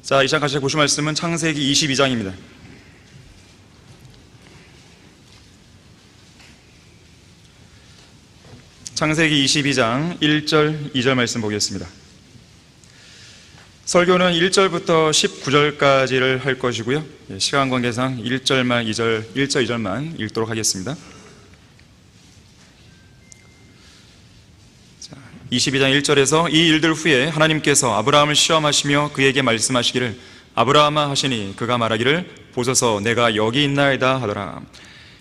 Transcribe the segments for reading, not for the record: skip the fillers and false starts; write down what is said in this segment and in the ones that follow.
자, 이 시간 같이 보실 말씀은 창세기 22장입니다. 창세기 22장 1절, 2절 말씀 보겠습니다. 설교는 1절부터 19절까지를 할 것이고요. 시간 관계상 1절만 2절, 1절, 2절만 읽도록 하겠습니다. 22장 1절에서 이 일들 후에 하나님께서 아브라함을 시험하시며 그에게 말씀하시기를 아브라함아 하시니 그가 말하기를 보소서 내가 여기 있나이다 하더라.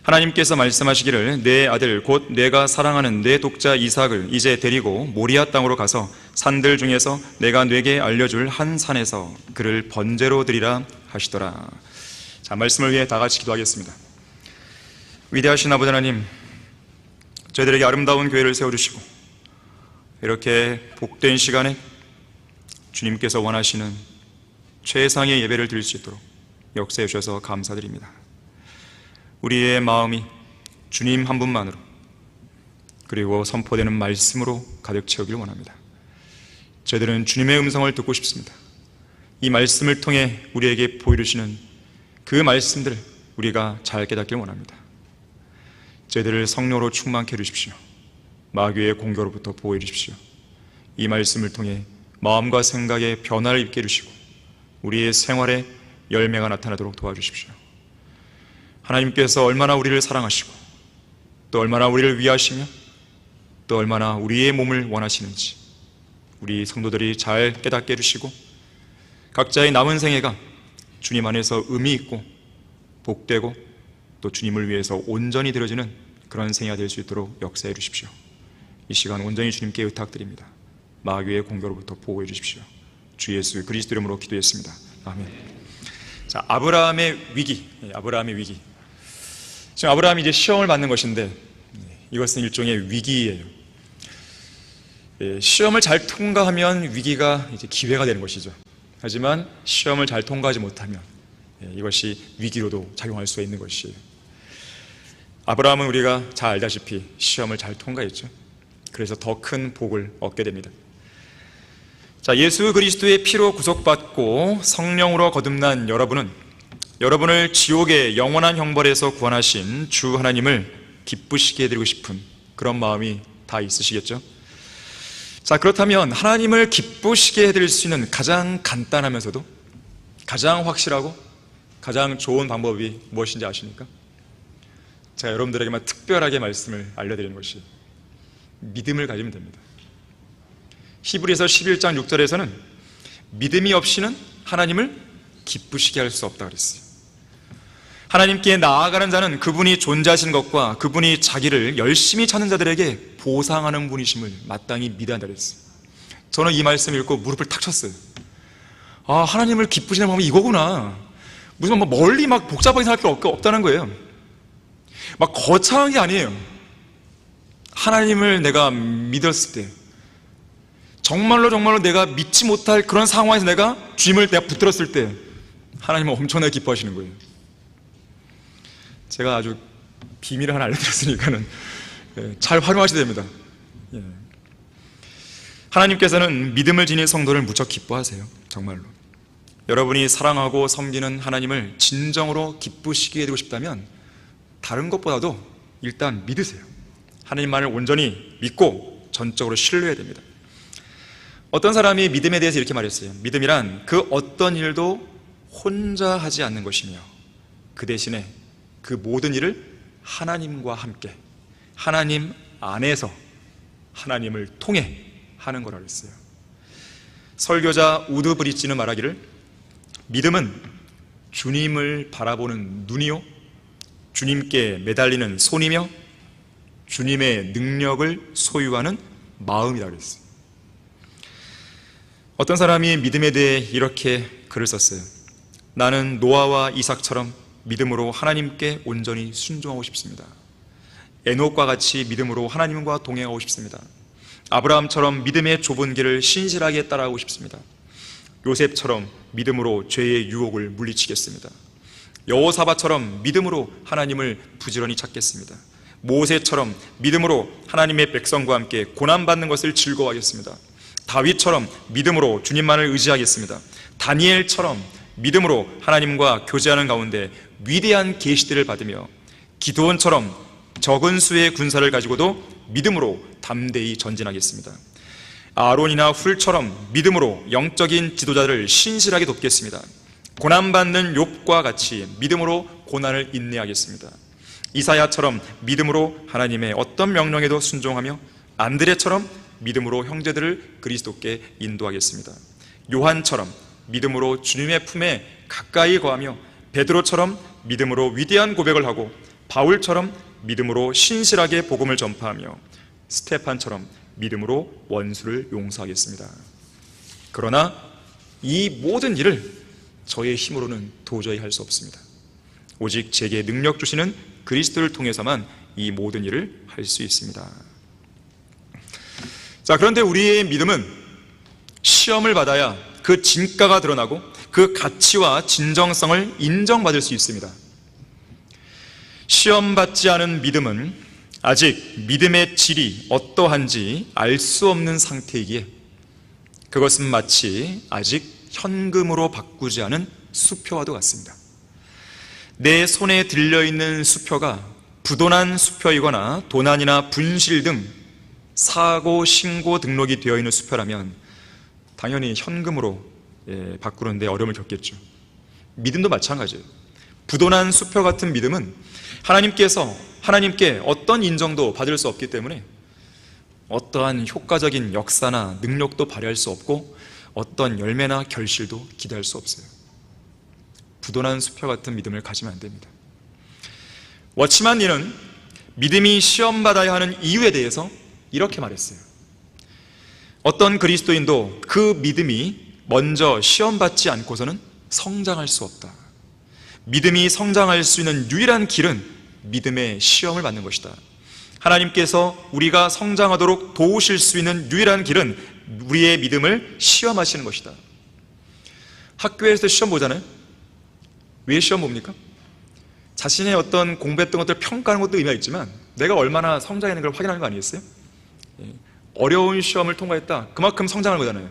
하나님께서 말씀하시기를 내 아들 곧 내가 사랑하는 내 독자 이삭을 이제 데리고 모리아 땅으로 가서 산들 중에서 내가 네게 알려줄 한 산에서 그를 번제로 드리라 하시더라. 자, 말씀을 위해 다 같이 기도하겠습니다. 위대하신 아버지 하나님, 저희들에게 아름다운 교회를 세워주시고 이렇게 복된 시간에 주님께서 원하시는 최상의 예배를 드릴 수 있도록 역사해 주셔서 감사드립니다. 우리의 마음이 주님 한 분만으로 그리고 선포되는 말씀으로 가득 채우길 원합니다. 저희들은 주님의 음성을 듣고 싶습니다. 이 말씀을 통해 우리에게 보여주시는 그 말씀들을 우리가 잘 깨닫길 원합니다. 저희들을 성령으로 충만케 해주십시오. 마귀의 공격으로부터 보호해 주십시오. 이 말씀을 통해 마음과 생각에 변화를 입게 해주시고 우리의 생활에 열매가 나타나도록 도와주십시오. 하나님께서 얼마나 우리를 사랑하시고 또 얼마나 우리를 위하시며 또 얼마나 우리의 몸을 원하시는지 우리 성도들이 잘 깨닫게 해주시고 각자의 남은 생애가 주님 안에서 의미 있고 복되고 또 주님을 위해서 온전히 드려지는 그런 생애가 될 수 있도록 역사해 주십시오. 이 시간 온전히 주님께 의탁드립니다. 마귀의 공격으로부터 보호해 주십시오. 주 예수 그리스도 이름으로 기도했습니다. 아멘. 자, 아브라함의 위기. 지금 아브라함이 이제 시험을 받는 것인데 이것은 일종의 위기예요. 시험을 잘 통과하면 위기가 이제 기회가 되는 것이죠. 하지만 시험을 잘 통과하지 못하면 이것이 위기로도 작용할 수 있는 것이에요. 아브라함은 우리가 잘 알다시피 시험을 잘 통과했죠. 그래서 더 큰 복을 얻게 됩니다. 자, 예수 그리스도의 피로 구속받고 성령으로 거듭난 여러분을 지옥의 영원한 형벌에서 구원하신 주 하나님을 기쁘시게 해드리고 싶은 그런 마음이 다 있으시겠죠? 자, 그렇다면 하나님을 기쁘시게 해드릴 수 있는 가장 간단하면서도 가장 확실하고 가장 좋은 방법이 무엇인지 아십니까? 제가 여러분들에게만 특별하게 말씀을 알려드리는 것이 믿음을 가지면 됩니다. 히브리서 11장 6절에서는 믿음이 없이는 하나님을 기쁘시게 할 수 없다고 그랬어요. 하나님께 나아가는 자는 그분이 존재하신 것과 그분이 자기를 열심히 찾는 자들에게 보상하는 분이심을 마땅히 믿어야 한다고 그랬어요. 저는 이 말씀 읽고 무릎을 탁 쳤어요. 아, 하나님을 기쁘시는 방법이 이거구나. 무슨 멀리 복잡하게 생각할 필요 없다는 거예요. 거창한 게 아니에요. 하나님을 내가 믿었을 때 정말로 내가 믿지 못할 그런 상황에서 내가 주님을 내가 붙들었을 때 하나님은 엄청나게 기뻐하시는 거예요. 제가 아주 비밀을 하나 알려드렸으니까는 잘 활용하셔야 됩니다. 하나님께서는 믿음을 지닌 성도를 무척 기뻐하세요. 정말로 여러분이 사랑하고 섬기는 하나님을 진정으로 기쁘시게 해드리고 싶다면 다른 것보다도 일단 믿으세요. 하나님만을 온전히 믿고 전적으로 신뢰해야 됩니다. 어떤 사람이 믿음에 대해서 이렇게 말했어요. 믿음이란 그 어떤 일도 혼자 하지 않는 것이며 그 대신에 그 모든 일을 하나님과 함께 하나님 안에서 하나님을 통해 하는 거라고 했어요. 설교자 우드 브리지는 말하기를 믿음은 주님을 바라보는 눈이요 주님께 매달리는 손이며 주님의 능력을 소유하는 마음이라고 그랬어요. 어떤 사람이 믿음에 대해 이렇게 글을 썼어요. 나는 노아와 이삭처럼 믿음으로 하나님께 온전히 순종하고 싶습니다. 에녹과 같이 믿음으로 하나님과 동행하고 싶습니다. 아브라함처럼 믿음의 좁은 길을 신실하게 따라가고 싶습니다. 요셉처럼 믿음으로 죄의 유혹을 물리치겠습니다. 여호사밧처럼 믿음으로 하나님을 부지런히 찾겠습니다. 모세처럼 믿음으로 하나님의 백성과 함께 고난받는 것을 즐거워하겠습니다. 다윗처럼 믿음으로 주님만을 의지하겠습니다. 다니엘처럼 믿음으로 하나님과 교제하는 가운데 위대한 계시들을 받으며, 기드온처럼 적은 수의 군사를 가지고도 믿음으로 담대히 전진하겠습니다. 아론이나 훌처럼 믿음으로 영적인 지도자를 신실하게 돕겠습니다. 고난받는 욥과 같이 믿음으로 고난을 인내하겠습니다. 이사야처럼 믿음으로 하나님의 어떤 명령에도 순종하며, 안드레처럼 믿음으로 형제들을 그리스도께 인도하겠습니다. 요한처럼 믿음으로 주님의 품에 가까이 거하며, 베드로처럼 믿음으로 위대한 고백을 하고, 바울처럼 믿음으로 신실하게 복음을 전파하며, 스테판처럼 믿음으로 원수를 용서하겠습니다. 그러나 이 모든 일을 저의 힘으로는 도저히 할 수 없습니다. 오직 제게 능력 주시는 그리스도를 통해서만 이 모든 일을 할 수 있습니다. 자, 그런데 우리의 믿음은 시험을 받아야 그 진가가 드러나고 그 가치와 진정성을 인정받을 수 있습니다. 시험받지 않은 믿음은 아직 믿음의 질이 어떠한지 알 수 없는 상태이기에, 그것은 마치 아직 현금으로 바꾸지 않은 수표와도 같습니다. 내 손에 들려있는 수표가 부도난 수표이거나 도난이나 분실 등 사고, 신고 등록이 되어 있는 수표라면 당연히 현금으로 바꾸는데 어려움을 겪겠죠. 믿음도 마찬가지예요. 부도난 수표 같은 믿음은 하나님께 어떤 인정도 받을 수 없기 때문에 어떠한 효과적인 역사나 능력도 발휘할 수 없고, 어떤 열매나 결실도 기대할 수 없어요. 부도난 수표 같은 믿음을 가지면 안 됩니다. 워치만 리는 믿음이 시험받아야 하는 이유에 대해서 이렇게 말했어요. 어떤 그리스도인도 그 믿음이 먼저 시험받지 않고서는 성장할 수 없다. 믿음이 성장할 수 있는 유일한 길은 믿음의 시험을 받는 것이다. 하나님께서 우리가 성장하도록 도우실 수 있는 유일한 길은 우리의 믿음을 시험하시는 것이다. 학교에서 시험 보잖아요. 왜 시험 봅니까? 자신의 어떤 공부했던 것들을 평가하는 것도 의미가 있지만, 내가 얼마나 성장했는 걸 확인하는 거 아니겠어요? 어려운 시험을 통과했다, 그만큼 성장하는 거잖아요.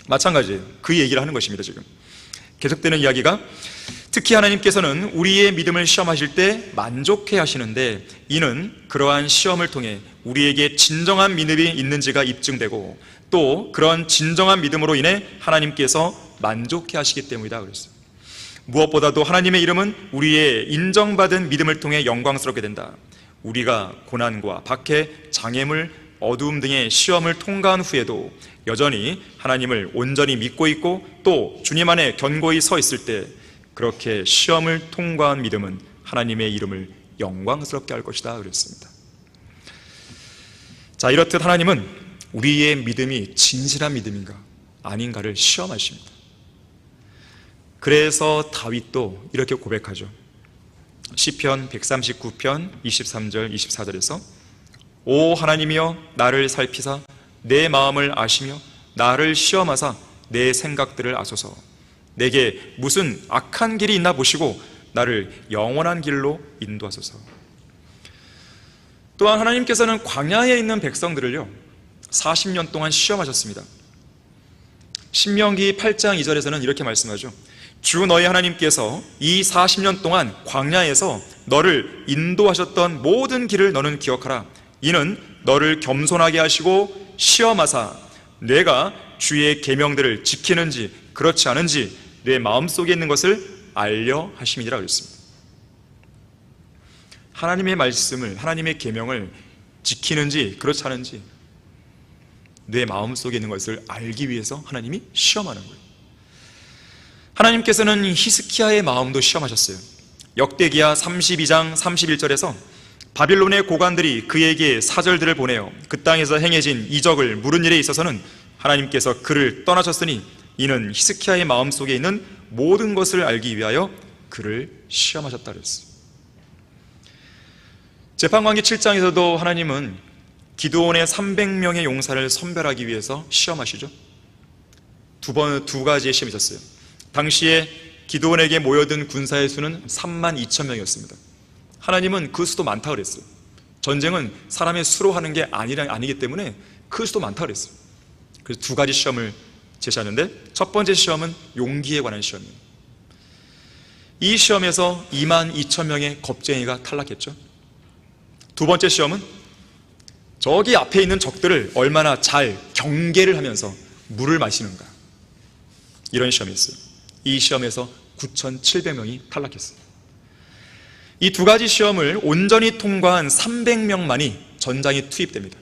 마찬가지예요. 그 얘기를 하는 것입니다. 지금 계속되는 이야기가, 특히 하나님께서는 우리의 믿음을 시험하실 때 만족해 하시는데, 이는 그러한 시험을 통해 우리에게 진정한 믿음이 있는지가 입증되고, 또 그런 진정한 믿음으로 인해 하나님께서 만족해 하시기 때문이다 그랬어요. 무엇보다도 하나님의 이름은 우리의 인정받은 믿음을 통해 영광스럽게 된다. 우리가 고난과 박해, 장애물, 어두움 등의 시험을 통과한 후에도 여전히 하나님을 온전히 믿고 있고, 또 주님 안에 견고히 서 있을 때, 그렇게 시험을 통과한 믿음은 하나님의 이름을 영광스럽게 할 것이다 그랬습니다. 자, 이렇듯 하나님은 우리의 믿음이 진실한 믿음인가 아닌가를 시험하십니다. 그래서 다윗도 이렇게 고백하죠. 시편 139편 23절 24절에서 오 하나님이여 나를 살피사 내 마음을 아시며 나를 시험하사 내 생각들을 아소서. 내게 무슨 악한 길이 있나 보시고 나를 영원한 길로 인도하소서. 또한 하나님께서는 광야에 있는 백성들을요 40년 동안 시험하셨습니다. 신명기 8장 2절에서는 이렇게 말씀하죠. 주 너희 하나님께서 이 40년 동안 광야에서 너를 인도하셨던 모든 길을 너는 기억하라. 이는 너를 겸손하게 하시고 시험하사 내가 주의 계명들을 지키는지 그렇지 않은지 내 마음속에 있는 것을 알려 하심이니라 그랬습니다. 하나님의 말씀을, 하나님의 계명을 지키는지 그렇지 않은지 내 마음속에 있는 것을 알기 위해서 하나님이 시험하는 거예요. 하나님께서는 히스키야의 마음도 시험하셨어요. 역대기야 32장 31절에서 바빌론의 고관들이 그에게 사절들을 보내어 그 땅에서 행해진 이적을 물은 일에 있어서는 하나님께서 그를 떠나셨으니 이는 히스키야의 마음속에 있는 모든 것을 알기 위하여 그를 시험하셨다 그랬어요. 재판관기 7장에서도 하나님은 기드온의 300명의 용사를 선별하기 위해서 시험하시죠. 두 가지의 시험이 있었어요. 당시에 기드온에게 모여든 군사의 수는 32,000명이었습니다. 하나님은 그 수도 많다 그랬어요. 전쟁은 사람의 수로 하는 게 아니기 때문에 그 수도 많다 그랬어요. 그래서 두 가지 시험을 제시하는데, 첫 번째 시험은 용기에 관한 시험이에요. 이 시험에서 22,000명의 겁쟁이가 탈락했죠. 두 번째 시험은 저기 앞에 있는 적들을 얼마나 잘 경계를 하면서 물을 마시는가, 이런 시험이었어요. 이 시험에서 9,700명이 탈락했어요. 이 두 가지 시험을 온전히 통과한 300명만이 전장에 투입됩니다.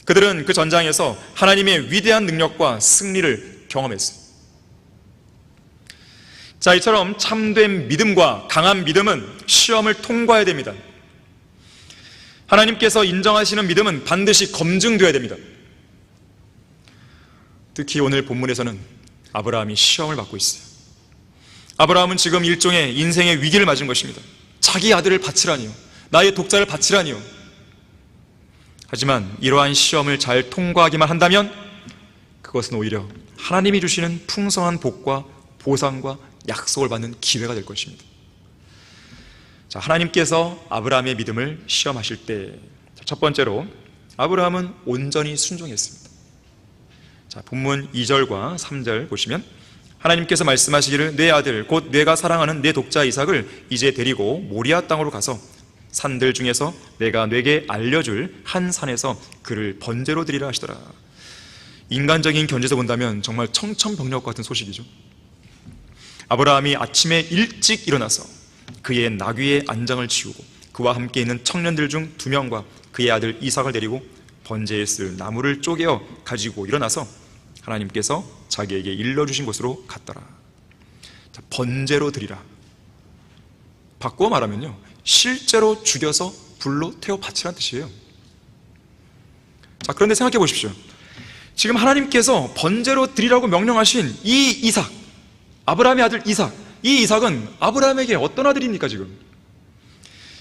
그들은 그 전장에서 하나님의 위대한 능력과 승리를 경험했어요. 자, 이처럼 참된 믿음과 강한 믿음은 시험을 통과해야 됩니다. 하나님께서 인정하시는 믿음은 반드시 검증되어야 됩니다. 특히 오늘 본문에서는 아브라함이 시험을 받고 있어요. 아브라함은 지금 일종의 인생의 위기를 맞은 것입니다. 자기 아들을 바치라니요, 나의 독자를 바치라니요. 하지만 이러한 시험을 잘 통과하기만 한다면 그것은 오히려 하나님이 주시는 풍성한 복과 보상과 약속을 받는 기회가 될 것입니다. 자, 하나님께서 아브라함의 믿음을 시험하실 때, 첫 번째로 아브라함은 온전히 순종했습니다. 자, 본문 2절과 3절 보시면, 하나님께서 말씀하시기를 내 아들 곧 내가 사랑하는 내 독자 이삭을 이제 데리고 모리아 땅으로 가서 산들 중에서 내가 네게 알려줄 한 산에서 그를 번제로 드리라 하시더라. 인간적인 견지에서 본다면 정말 청천벽력 같은 소식이죠. 아브라함이 아침에 일찍 일어나서 그의 나귀의 안장을 치우고 그와 함께 있는 청년들 중 2명과 그의 아들 이삭을 데리고 번제에 쓸 나무를 쪼개어 가지고 일어나서 하나님께서 자기에게 일러주신 곳으로 갔더라. 자, 번제로 드리라. 바꾸어 말하면요, 실제로 죽여서 불로 태워 바치라는 뜻이에요. 자, 그런데 생각해 보십시오. 지금 하나님께서 번제로 드리라고 명령하신 이 이삭, 아브라함의 아들 이삭, 이 이삭은 아브라함에게 어떤 아들입니까? 지금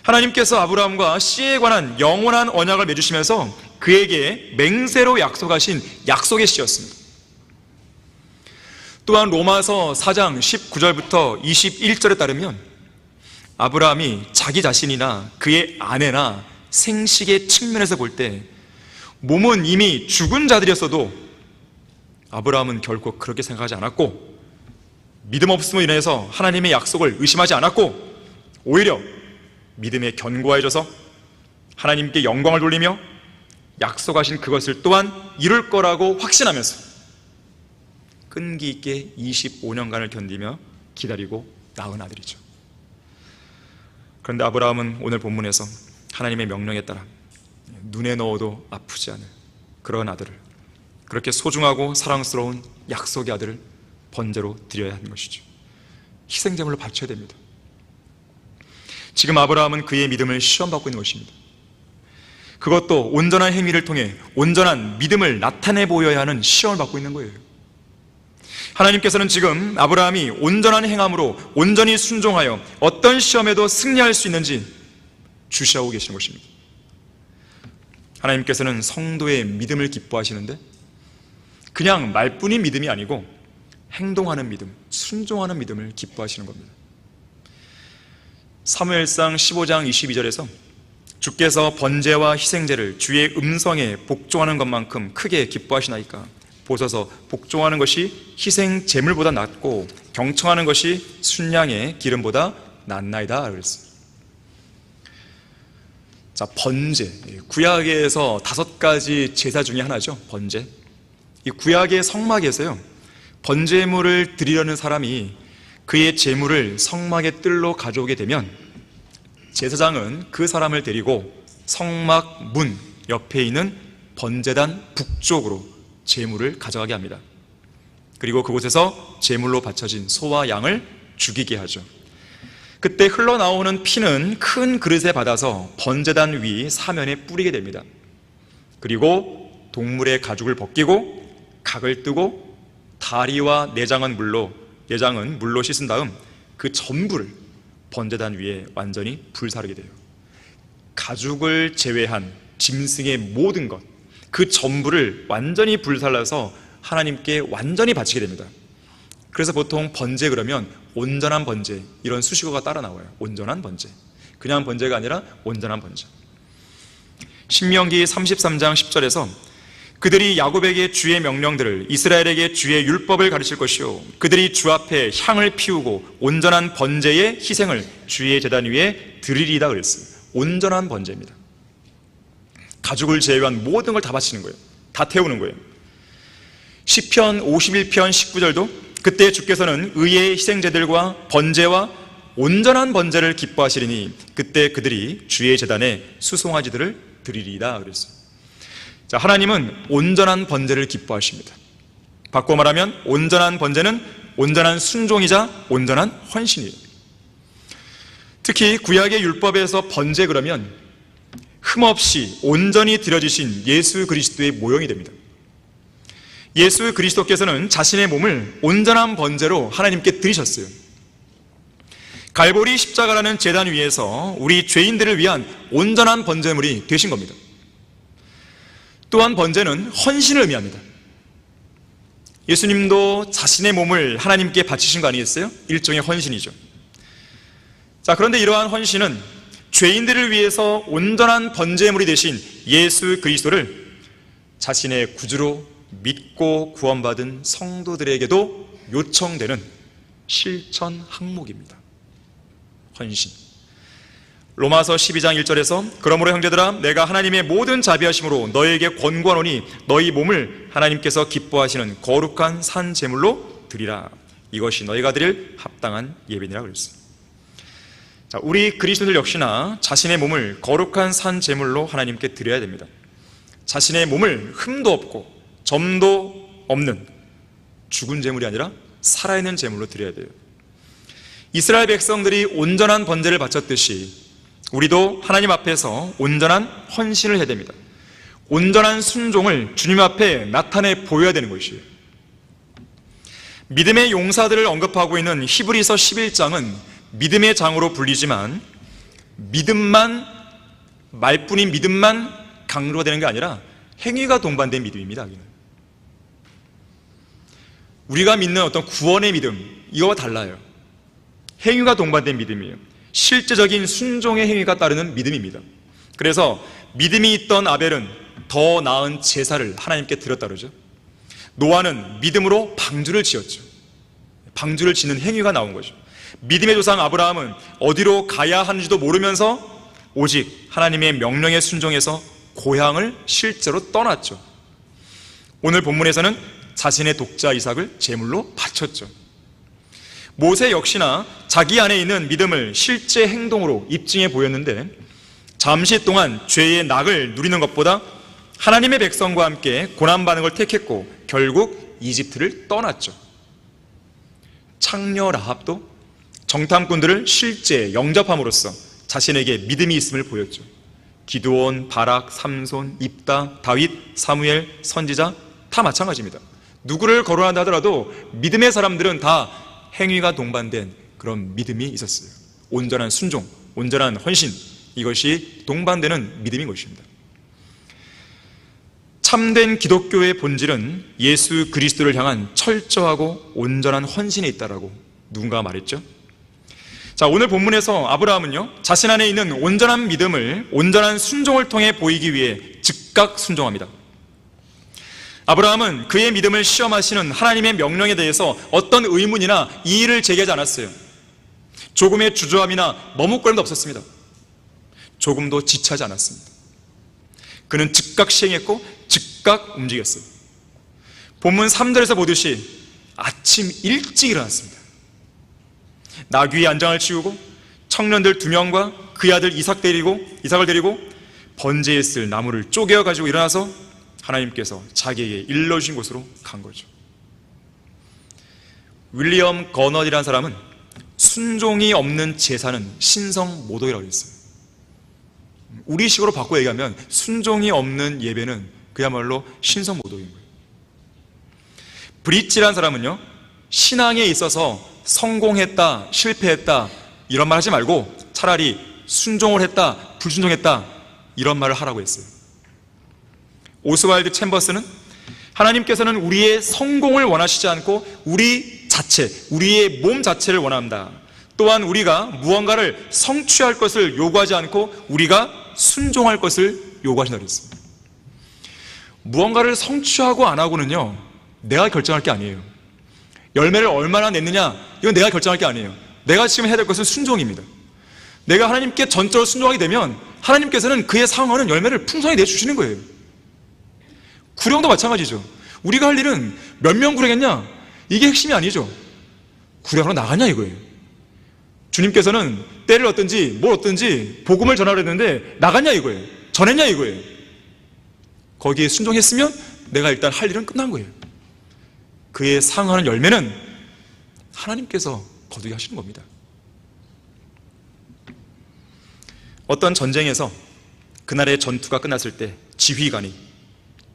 하나님께서 아브라함과 씨에 관한 영원한 언약을 맺으시면서 그에게 맹세로 약속하신 약속의 씨였습니다. 또한 로마서 4장 19절부터 21절에 따르면 아브라함이 자기 자신이나 그의 아내나 생식의 측면에서 볼 때 몸은 이미 죽은 자들이었어도 아브라함은 결코 그렇게 생각하지 않았고, 믿음 없음으로 인해서 하나님의 약속을 의심하지 않았고, 오히려 믿음에 견고해져서 하나님께 영광을 돌리며 약속하신 그것을 또한 이룰 거라고 확신하면서 끈기 있게 25년간을 견디며 기다리고 낳은 아들이죠. 그런데 아브라함은 오늘 본문에서 하나님의 명령에 따라 눈에 넣어도 아프지 않을 그런 아들을, 그렇게 소중하고 사랑스러운 약속의 아들을 번제로 드려야 하는 것이죠. 희생제물로 바쳐야 됩니다. 지금 아브라함은 그의 믿음을 시험받고 있는 것입니다. 그것도 온전한 행위를 통해 온전한 믿음을 나타내 보여야 하는 시험을 받고 있는 거예요. 하나님께서는 지금 아브라함이 온전한 행함으로 온전히 순종하여 어떤 시험에도 승리할 수 있는지 주시하고 계시는 것입니다. 하나님께서는 성도의 믿음을 기뻐하시는데 그냥 말뿐인 믿음이 아니고 행동하는 믿음, 순종하는 믿음을 기뻐하시는 겁니다. 사무엘상 15장 22절에서 주께서 번제와 희생제를 주의 음성에 복종하는 것만큼 크게 기뻐하시나이까 보소서 복종하는 것이 희생 제물보다 낫고 경청하는 것이 순양의 기름보다 낫나이다 그랬어요. 자, 번제, 구약에서 5가지 제사 중에 하나죠. 번제. 이 구약의 성막에서요, 번제물을 드리려는 사람이 그의 제물을 성막의 뜰로 가져오게 되면 제사장은 그 사람을 데리고 성막 문 옆에 있는 번제단 북쪽으로 제물을 가져가게 합니다. 그리고 그곳에서 제물로 바쳐진 소와 양을 죽이게 하죠. 그때 흘러나오는 피는 큰 그릇에 받아서 번제단 위 사면에 뿌리게 됩니다. 그리고 동물의 가죽을 벗기고 각을 뜨고 다리와 내장은 물로 씻은 다음 그 전부를 번제단 위에 완전히 불사르게 돼요. 가죽을 제외한 짐승의 모든 것, 그 전부를 완전히 불살라서 하나님께 완전히 바치게 됩니다. 그래서 보통 번제 그러면 온전한 번제, 이런 수식어가 따라 나와요. 온전한 번제, 그냥 번제가 아니라 온전한 번제. 신명기 33장 10절에서 그들이 야곱에게 주의 명령들을, 이스라엘에게 주의 율법을 가르칠 것이요, 그들이 주 앞에 향을 피우고 온전한 번제의 희생을 주의 제단 위에 드리리다 그랬어요. 온전한 번제입니다. 가죽을 제외한 모든 걸 다 바치는 거예요. 다 태우는 거예요. 시편 51편 19절도 그때 주께서는 의의 희생제들과 번제와 온전한 번제를 기뻐하시리니 그때 그들이 주의 제단에 수송아지들을 드리리다 그랬어요. 자, 하나님은 온전한 번제를 기뻐하십니다. 바꿔 말하면 온전한 번제는 온전한 순종이자 온전한 헌신이에요. 특히 구약의 율법에서 번제 그러면 흠없이 온전히 드려지신 예수 그리스도의 모형이 됩니다. 예수 그리스도께서는 자신의 몸을 온전한 번제로 하나님께 드리셨어요. 갈보리 십자가라는 제단 위에서 우리 죄인들을 위한 온전한 번제물이 되신 겁니다. 또한 번제는 헌신을 의미합니다. 예수님도 자신의 몸을 하나님께 바치신 거 아니겠어요? 일종의 헌신이죠. 자, 그런데 이러한 헌신은 죄인들을 위해서 온전한 번제물이 되신 예수 그리스도를 자신의 구주로 믿고 구원받은 성도들에게도 요청되는 실천 항목입니다. 헌신. 로마서 12장 1절에서 그러므로 형제들아 내가 하나님의 모든 자비하심으로 너희에게 권고하노니 너희 몸을 하나님께서 기뻐하시는 거룩한 산 제물로 드리라. 이것이 너희가 드릴 합당한 예배니라 그랬습니다. 자, 우리 그리스도들 역시나 자신의 몸을 거룩한 산 제물로 하나님께 드려야 됩니다. 자신의 몸을 흠도 없고 점도 없는 죽은 제물이 아니라 살아있는 제물로 드려야 돼요. 이스라엘 백성들이 온전한 번제를 바쳤듯이 우리도 하나님 앞에서 온전한 헌신을 해야 됩니다. 온전한 순종을 주님 앞에 나타내 보여야 되는 것이에요. 믿음의 용사들을 언급하고 있는 히브리서 11장은 믿음의 장으로 불리지만 믿음만, 말뿐인 믿음만 강조가 되는 게 아니라 행위가 동반된 믿음입니다. 우리가 믿는 어떤 구원의 믿음, 이거와 달라요. 행위가 동반된 믿음이에요. 실제적인 순종의 행위가 따르는 믿음입니다. 그래서 믿음이 있던 아벨은 더 나은 제사를 하나님께 드렸다 그러죠. 노아는 믿음으로 방주를 지었죠. 방주를 짓는 행위가 나온 거죠. 믿음의 조상 아브라함은 어디로 가야 하는지도 모르면서 오직 하나님의 명령에 순종해서 고향을 실제로 떠났죠. 오늘 본문에서는 자신의 독자 이삭을 제물로 바쳤죠. 모세 역시나 자기 안에 있는 믿음을 실제 행동으로 입증해 보였는데 잠시 동안 죄의 낙을 누리는 것보다 하나님의 백성과 함께 고난받는 걸 택했고 결국 이집트를 떠났죠. 창녀 라합도 정탐꾼들을 실제 영접함으로써 자신에게 믿음이 있음을 보였죠. 기드온, 바락, 삼손, 입다, 다윗, 사무엘, 선지자 다 마찬가지입니다. 누구를 거론한다 하더라도 믿음의 사람들은 다 행위가 동반된 그런 믿음이 있었어요. 온전한 순종, 온전한 헌신, 이것이 동반되는 믿음인 것입니다. 참된 기독교의 본질은 예수 그리스도를 향한 철저하고 온전한 헌신에 있다라고 누군가가 말했죠. 자, 오늘 본문에서 아브라함은요, 자신 안에 있는 온전한 믿음을 온전한 순종을 통해 보이기 위해 즉각 순종합니다. 아브라함은 그의 믿음을 시험하시는 하나님의 명령에 대해서 어떤 의문이나 이의를 제기하지 않았어요. 조금의 주저함이나 머뭇거림도 없었습니다. 조금도 지체하지 않았습니다. 그는 즉각 시행했고 즉각 움직였어요. 본문 3절에서 보듯이 아침 일찍 일어났습니다. 나귀의 안장을 치우고 청년들 2명과 그의 아들 이삭을 데리고 번제에 쓸 나무를 쪼개어 가지고 일어나서 하나님께서 자기에게 일러주신 곳으로 간 거죠. 윌리엄 거넛이라는 사람은 순종이 없는 제사는 신성모독이라고 했어요. 우리식으로 바꿔 얘기하면 순종이 없는 예배는 그야말로 신성모독인 거예요. 브릿지라는 사람은요, 신앙에 있어서 성공했다, 실패했다 이런 말 하지 말고 차라리 순종을 했다, 불순종했다 이런 말을 하라고 했어요. 오스왈드 챔버스는 하나님께서는 우리의 성공을 원하시지 않고 우리 자체, 우리의 몸 자체를 원합니다. 또한 우리가 무언가를 성취할 것을 요구하지 않고 우리가 순종할 것을 요구하신다고 했습니다. 무언가를 성취하고 안 하고는요, 내가 결정할 게 아니에요. 열매를 얼마나 냈느냐, 이건 내가 결정할 게 아니에요. 내가 지금 해야 될 것은 순종입니다. 내가 하나님께 전적으로 순종하게 되면 하나님께서는 그의 상황하는 열매를 풍성히 내주시는 거예요. 구령도 마찬가지죠. 우리가 할 일은 몇 명 구령했냐, 이게 핵심이 아니죠. 구령하러 나가냐 이거예요. 주님께서는 때를 얻든지 뭘 얻든지 복음을 전하려 했는데 나갔냐 이거예요. 전했냐 이거예요. 거기에 순종했으면 내가 일단 할 일은 끝난 거예요. 그의 상하는 열매는 하나님께서 거두게 하시는 겁니다. 어떤 전쟁에서 그날의 전투가 끝났을 때 지휘관이,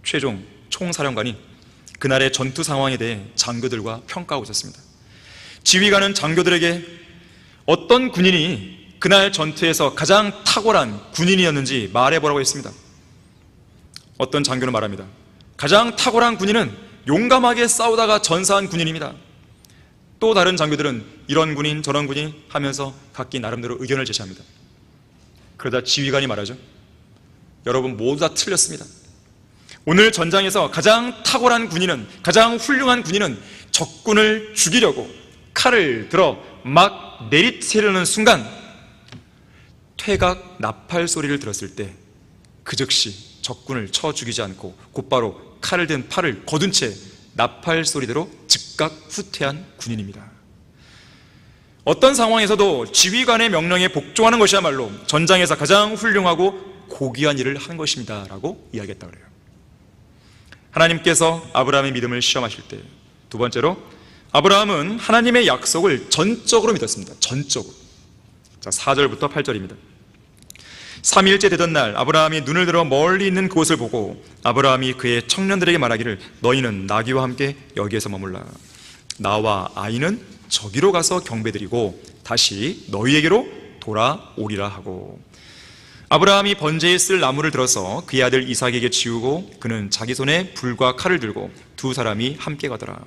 최종 총사령관이 그날의 전투 상황에 대해 장교들과 평가하고 있었습니다. 지휘관은 장교들에게 어떤 군인이 그날 전투에서 가장 탁월한 군인이었는지 말해보라고 했습니다. 어떤 장교는 말합니다. 가장 탁월한 군인은 용감하게 싸우다가 전사한 군인입니다. 또 다른 장교들은 이런 군인 저런 군인 하면서 각기 나름대로 의견을 제시합니다. 그러다 지휘관이 말하죠. 여러분 모두 다 틀렸습니다. 오늘 전장에서 가장 탁월한 군인은, 가장 훌륭한 군인은 적군을 죽이려고 칼을 들어 막 내리치려는 순간 퇴각 나팔 소리를 들었을 때 그 즉시 적군을 쳐 죽이지 않고 곧바로 칼을 든 팔을 거둔 채 나팔 소리대로 즉각 후퇴한 군인입니다. 어떤 상황에서도 지휘관의 명령에 복종하는 것이야말로 전장에서 가장 훌륭하고 고귀한 일을 하는 것입니다 라고 이야기했다 그래요. 하나님께서 아브라함의 믿음을 시험하실 때, 두 번째로 아브라함은 하나님의 약속을 전적으로 믿었습니다. 전적으로. 자, 4절부터 8절입니다. 3일째 되던 날 아브라함이 눈을 들어 멀리 있는 그곳을 보고 아브라함이 그의 청년들에게 말하기를 너희는 나귀와 함께 여기에서 머물라. 나와 아이는 저기로 가서 경배드리고 다시 너희에게로 돌아오리라 하고, 아브라함이 번제에 쓸 나무를 들어서 그의 아들 이삭에게 지우고 그는 자기 손에 불과 칼을 들고 두 사람이 함께 가더라.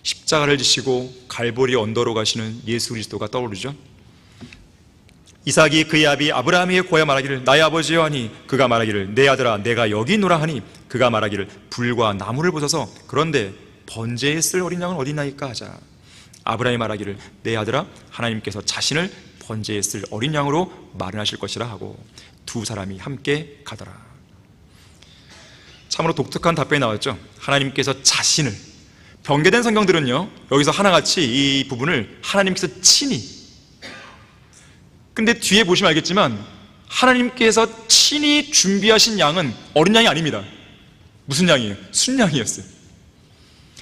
십자가를 지시고 갈보리 언더로 가시는 예수 그리스도가 떠오르죠. 이삭이 그의 아비 아브라함에게 고하여 말하기를 나의 아버지여 하니 그가 말하기를 내 아들아 내가 여기 있노라 하니 그가 말하기를 불과 나무를 부숴서 그런데 번제에 쓸 어린 양은 어디 있나이까 하자. 아브라함이 말하기를 내 아들아 하나님께서 자신을 번제에 쓸 어린 양으로 마련하실 것이라 하고 두 사람이 함께 가더라. 참으로 독특한 답변이 나왔죠. 하나님께서 자신을, 변개된 성경들은요 여기서 하나같이 이 부분을 하나님께서 친히, 근데 뒤에 보시면 알겠지만 하나님께서 친히 준비하신 양은 어린 양이 아닙니다. 무슨 양이에요? 순양이었어요.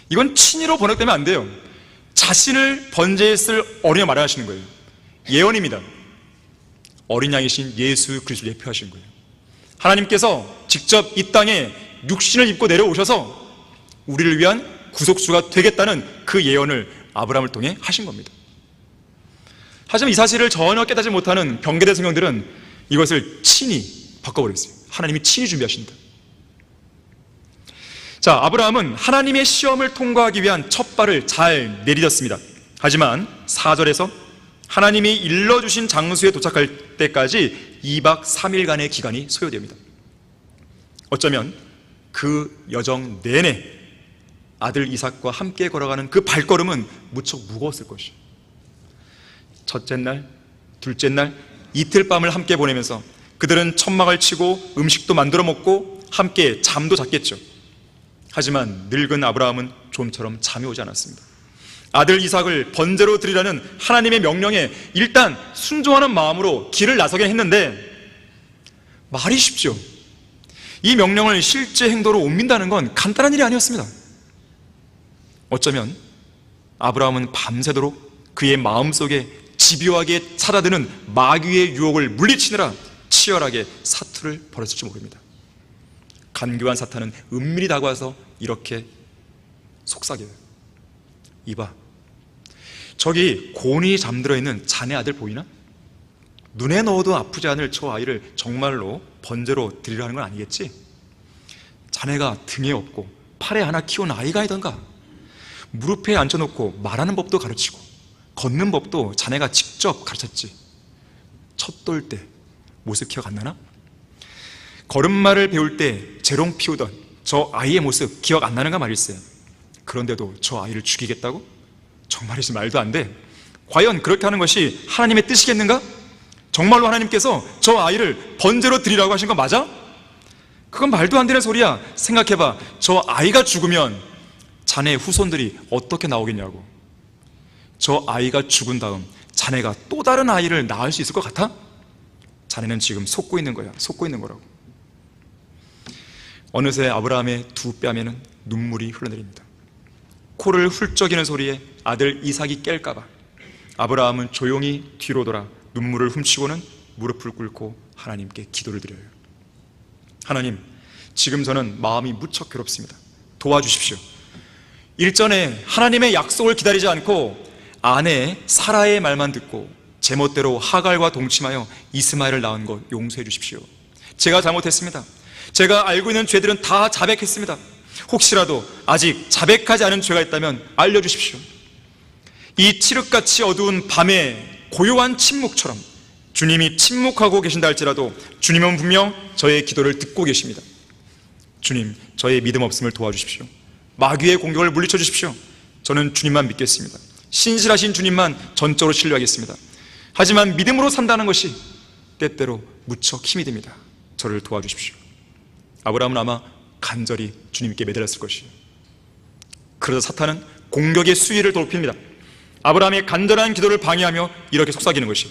이건 친히로 번역되면 안 돼요. 자신을 번제에 쓸 어린 양 마련하시는 거예요. 예언입니다. 어린 양이신 예수 그리스도를 예표하신 거예요. 하나님께서 직접 이 땅에 육신을 입고 내려오셔서 우리를 위한 구속주가 되겠다는 그 예언을 아브라함을 통해 하신 겁니다. 하지만 이 사실을 전혀 깨닫지 못하는 변개된 성경들은 이것을 친히 바꿔버렸어요. 하나님이 친히 준비하신다. 자, 아브라함은 하나님의 시험을 통과하기 위한 첫 발을 잘 내딛었습니다. 하지만 4절에서 하나님이 일러주신 장소에 도착할 때까지 2박 3일간의 기간이 소요됩니다. 어쩌면 그 여정 내내 아들 이삭과 함께 걸어가는 그 발걸음은 무척 무거웠을 것이에요. 첫째 날, 둘째 날, 이틀 밤을 함께 보내면서 그들은 천막을 치고 음식도 만들어 먹고 함께 잠도 잤겠죠. 하지만 늙은 아브라함은 좀처럼 잠이 오지 않았습니다. 아들 이삭을 번제로 드리라는 하나님의 명령에 일단 순종하는 마음으로 길을 나서긴 했는데 말이 쉽죠. 이 명령을 실제 행동으로 옮긴다는 건 간단한 일이 아니었습니다. 어쩌면 아브라함은 밤새도록 그의 마음속에 집요하게 찾아드는 마귀의 유혹을 물리치느라 치열하게 사투를 벌였을지 모릅니다. 간교한 사탄은 은밀히 다가와서 이렇게 속삭여요. 이봐, 저기 곤히 잠들어 있는 자네 아들 보이나? 눈에 넣어도 아프지 않을 저 아이를 정말로 번제로 드리라는 건 아니겠지? 자네가 등에 업고 팔에 하나 키운 아이가 아니던가. 무릎에 앉혀놓고 말하는 법도 가르치고 걷는 법도 자네가 직접 가르쳤지. 첫 돌 때 모습 기억 안 나나? 걸음마를 배울 때 재롱 피우던 저 아이의 모습 기억 안 나는가 말일세. 그런데도 저 아이를 죽이겠다고? 정말이지 말도 안 돼. 과연 그렇게 하는 것이 하나님의 뜻이겠는가? 정말로 하나님께서 저 아이를 번제로 드리라고 하신 거 맞아? 그건 말도 안 되는 소리야. 생각해봐. 저 아이가 죽으면 자네의 후손들이 어떻게 나오겠냐고. 저 아이가 죽은 다음 자네가 또 다른 아이를 낳을 수 있을 것 같아? 자네는 지금 속고 있는 거야. 속고 있는 거라고. 어느새 아브라함의 두 뺨에는 눈물이 흘러내립니다. 코를 훌쩍이는 소리에 아들 이삭이 깰까봐 아브라함은 조용히 뒤로 돌아 눈물을 훔치고는 무릎을 꿇고 하나님께 기도를 드려요. 하나님, 지금 저는 마음이 무척 괴롭습니다. 도와주십시오. 일전에 하나님의 약속을 기다리지 않고 아내 사라의 말만 듣고 제멋대로 하갈과 동침하여 이스마엘을 낳은 것 용서해 주십시오. 제가 잘못했습니다. 제가 알고 있는 죄들은 다 자백했습니다. 혹시라도 아직 자백하지 않은 죄가 있다면 알려주십시오. 이 칠흑같이 어두운 밤에 고요한 침묵처럼 주님이 침묵하고 계신다 할지라도 주님은 분명 저의 기도를 듣고 계십니다. 주님, 저의 믿음 없음을 도와주십시오. 마귀의 공격을 물리쳐 주십시오. 저는 주님만 믿겠습니다. 신실하신 주님만 전적으로 신뢰하겠습니다. 하지만 믿음으로 산다는 것이 때때로 무척 힘이 듭니다. 저를 도와주십시오. 아브라함은 아마 간절히 주님께 매달렸을 것이에요. 그래서 사탄은 공격의 수위를 높입니다. 아브라함의 간절한 기도를 방해하며 이렇게 속삭이는 것이,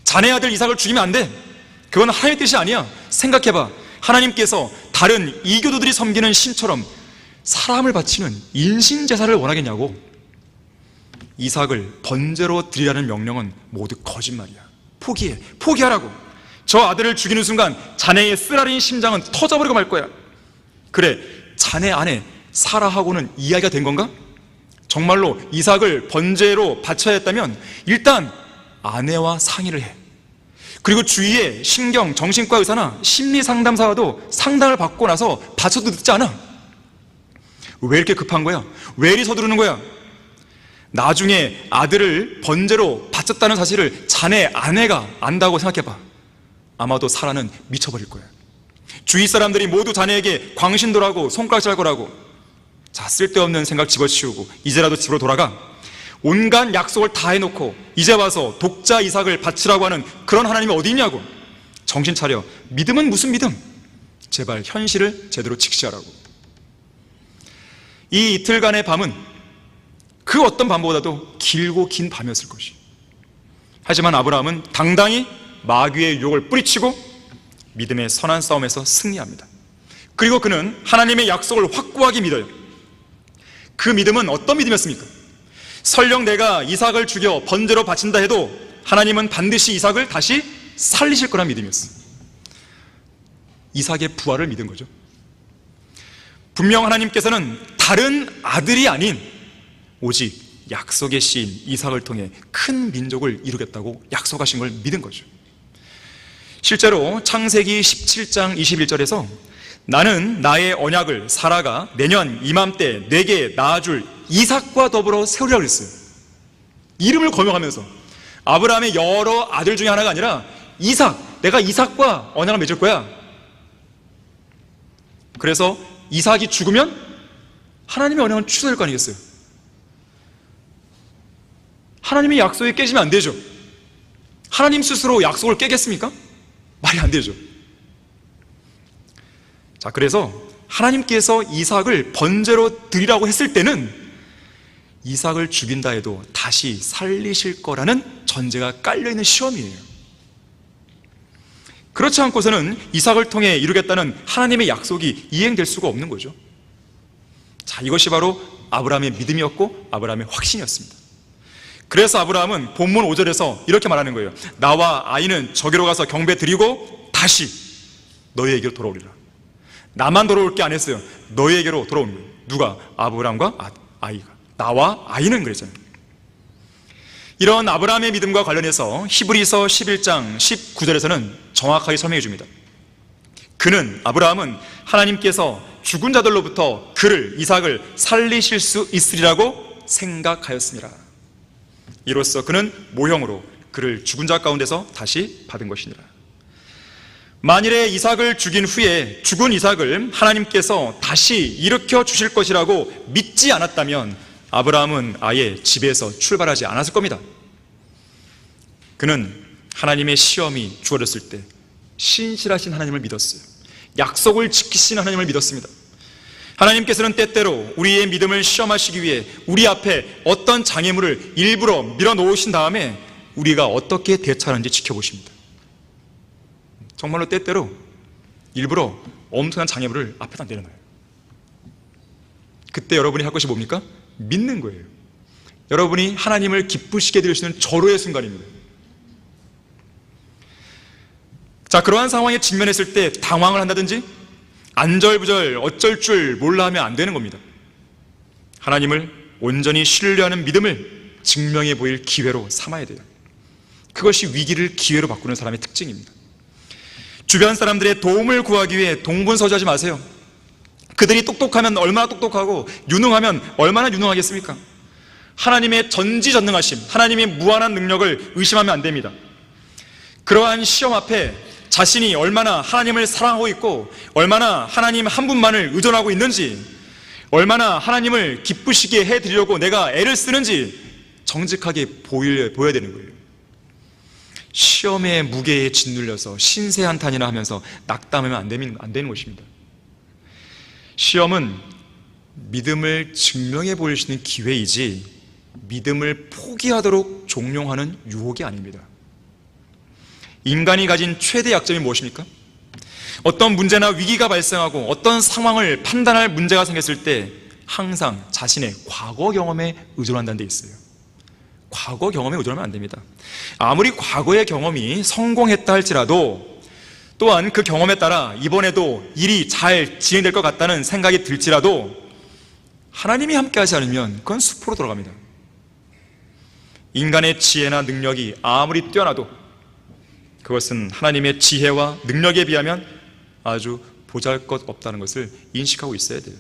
자네 아들 이삭을 죽이면 안 돼. 그건 하나님의 뜻이 아니야. 생각해봐. 하나님께서 다른 이교도들이 섬기는 신처럼 사람을 바치는 인신제사를 원하겠냐고. 이삭을 번제로 드리라는 명령은 모두 거짓말이야. 포기해. 포기하라고. 저 아들을 죽이는 순간 자네의 쓰라린 심장은 터져버리고 말 거야. 그래, 자네 아내 사라하고는 이야기가 된 건가? 정말로 이삭을 번제로 바쳐야 했다면 일단 아내와 상의를 해. 그리고 주위에 신경, 정신과 의사나 심리상담사와도 상담을 받고 나서 바쳐도 늦지 않아. 왜 이렇게 급한 거야? 왜 이리 서두르는 거야? 나중에 아들을 번제로 바쳤다는 사실을 자네 아내가 안다고 생각해봐. 아마도 사라는 미쳐버릴 거야. 주위 사람들이 모두 자네에게 광신도라고 손가락질 할 거라고. 자, 쓸데없는 생각 집어치우고 이제라도 집으로 돌아가. 온갖 약속을 다 해놓고 이제 와서 독자 이삭을 바치라고 하는 그런 하나님이 어디 있냐고. 정신 차려. 믿음은 무슨 믿음? 제발 현실을 제대로 직시하라고. 이 이틀간의 밤은 그 어떤 밤보다도 길고 긴 밤이었을 것이. 하지만 아브라함은 당당히 마귀의 유혹을 뿌리치고 믿음의 선한 싸움에서 승리합니다. 그리고 그는 하나님의 약속을 확고하게 믿어요. 그 믿음은 어떤 믿음이었습니까? 설령 내가 이삭을 죽여 번제로 바친다 해도 하나님은 반드시 이삭을 다시 살리실 거란 믿음이었어요. 이삭의 부활을 믿은 거죠. 분명 하나님께서는 다른 아들이 아닌 오직 약속의 씨인 이삭을 통해 큰 민족을 이루겠다고 약속하신 걸 믿은 거죠. 실제로 창세기 17장 21절에서 나는 나의 언약을 사라가 내년 이맘때 내게 낳아줄 이삭과 더불어 세우리라 그랬어요. 이름을 거명하면서 아브라함의 여러 아들 중에 하나가 아니라 이삭, 내가 이삭과 언약을 맺을 거야. 그래서 이삭이 죽으면 하나님의 언약은 취소될 거 아니겠어요? 하나님의 약속이 깨지면 안 되죠. 하나님 스스로 약속을 깨겠습니까? 말이 안 되죠. 자, 그래서 하나님께서 이삭을 번제로 드리라고 했을 때는 이삭을 죽인다 해도 다시 살리실 거라는 전제가 깔려있는 시험이에요. 그렇지 않고서는 이삭을 통해 이루겠다는 하나님의 약속이 이행될 수가 없는 거죠. 자, 이것이 바로 아브라함의 믿음이었고 아브라함의 확신이었습니다. 그래서 아브라함은 본문 5절에서 이렇게 말하는 거예요. 나와 아이는 저기로 가서 경배 드리고 다시 너희에게로 돌아오리라. 나만 돌아올 게 안 했어요. 너희에게로 돌아오는 거예요. 누가? 아브라함과 아이가. 나와 아이는 그랬잖아요. 이런 아브라함의 믿음과 관련해서 히브리서 11장 19절에서는 정확하게 설명해 줍니다. 그는, 아브라함은 하나님께서 죽은 자들로부터 그를, 이삭을 살리실 수 있으리라고 생각하였습니다. 이로써 그는 모형으로 그를 죽은 자 가운데서 다시 받은 것이니라. 만일에 이삭을 죽인 후에 죽은 이삭을 하나님께서 다시 일으켜 주실 것이라고 믿지 않았다면 아브라함은 아예 집에서 출발하지 않았을 겁니다. 그는 하나님의 시험이 주어졌을 때 신실하신 하나님을 믿었어요. 약속을 지키신 하나님을 믿었습니다. 하나님께서는 때때로 우리의 믿음을 시험하시기 위해 우리 앞에 어떤 장애물을 일부러 밀어놓으신 다음에 우리가 어떻게 대처하는지 지켜보십니다. 정말로 때때로 일부러 엄청난 장애물을 앞에다 내려놔요. 그때 여러분이 할 것이 뭡니까? 믿는 거예요. 여러분이 하나님을 기쁘시게 드릴 수 있는 절호의 순간입니다. 자, 그러한 상황에 직면했을 때 당황을 한다든지 안절부절 어쩔 줄 몰라 하면 안 되는 겁니다. 하나님을 온전히 신뢰하는 믿음을 증명해 보일 기회로 삼아야 돼요. 그것이 위기를 기회로 바꾸는 사람의 특징입니다. 주변 사람들의 도움을 구하기 위해 동분서주하지 마세요. 그들이 똑똑하면 얼마나 똑똑하고 유능하면 얼마나 유능하겠습니까? 하나님의 전지전능하심, 하나님의 무한한 능력을 의심하면 안 됩니다. 그러한 시험 앞에 자신이 얼마나 하나님을 사랑하고 있고 얼마나 하나님 한 분만을 의존하고 있는지, 얼마나 하나님을 기쁘시게 해드리려고 내가 애를 쓰는지 정직하게 보여야 되는 거예요. 시험의 무게에 짓눌려서 신세한탄이나 하면서 낙담하면 안 되는 것입니다. 시험은 믿음을 증명해 보일 수 있는 기회이지 믿음을 포기하도록 종용하는 유혹이 아닙니다. 인간이 가진 최대 약점이 무엇입니까? 어떤 문제나 위기가 발생하고 어떤 상황을 판단할 문제가 생겼을 때 항상 자신의 과거 경험에 의존한다는 데 있어요. 과거 경험에 의존하면 안 됩니다. 아무리 과거의 경험이 성공했다 할지라도 또한 그 경험에 따라 이번에도 일이 잘 진행될 것 같다는 생각이 들지라도 하나님이 함께 하지 않으면 그건 숲으로 돌아갑니다. 인간의 지혜나 능력이 아무리 뛰어나도 그것은 하나님의 지혜와 능력에 비하면 아주 보잘것없다는 것을 인식하고 있어야 돼요.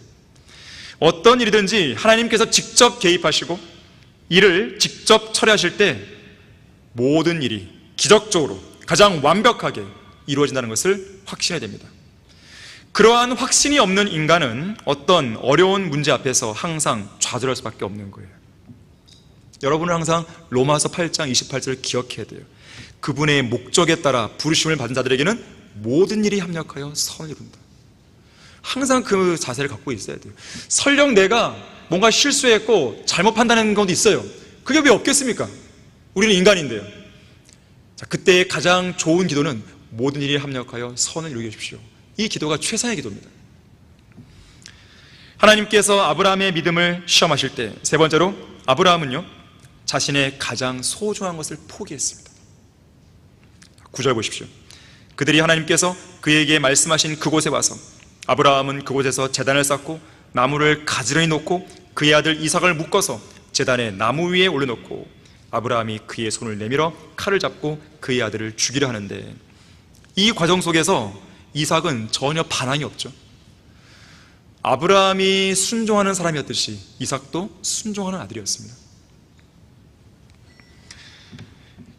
어떤 일이든지 하나님께서 직접 개입하시고 일을 직접 처리하실 때 모든 일이 기적적으로 가장 완벽하게 이루어진다는 것을 확신해야 됩니다. 그러한 확신이 없는 인간은 어떤 어려운 문제 앞에서 항상 좌절할 수밖에 없는 거예요. 여러분은 항상 로마서 8장 28절을 기억해야 돼요. 그분의 목적에 따라 부르심을 받은 자들에게는 모든 일이 합력하여 선을 이룬다. 항상 그 자세를 갖고 있어야 돼요. 설령 내가 뭔가 실수했고 잘못 판단한 것도 있어요. 그게 왜 없겠습니까? 우리는 인간인데요. 자, 그때의 가장 좋은 기도는 모든 일이 합력하여 선을 이루게 해주십시오. 이 기도가 최상의 기도입니다. 하나님께서 아브라함의 믿음을 시험하실 때 세 번째로 아브라함은요 자신의 가장 소중한 것을 포기했습니다. 9절 보십시오. 그들이 하나님께서 그에게 말씀하신 그곳에 와서 아브라함은 그곳에서 제단을 쌓고 나무를 가지런히 놓고 그의 아들 이삭을 묶어서 제단의 나무 위에 올려놓고 아브라함이 그의 손을 내밀어 칼을 잡고 그의 아들을 죽이려 하는데 이 과정 속에서 이삭은 전혀 반항이 없죠. 아브라함이 순종하는 사람이었듯이 이삭도 순종하는 아들이었습니다.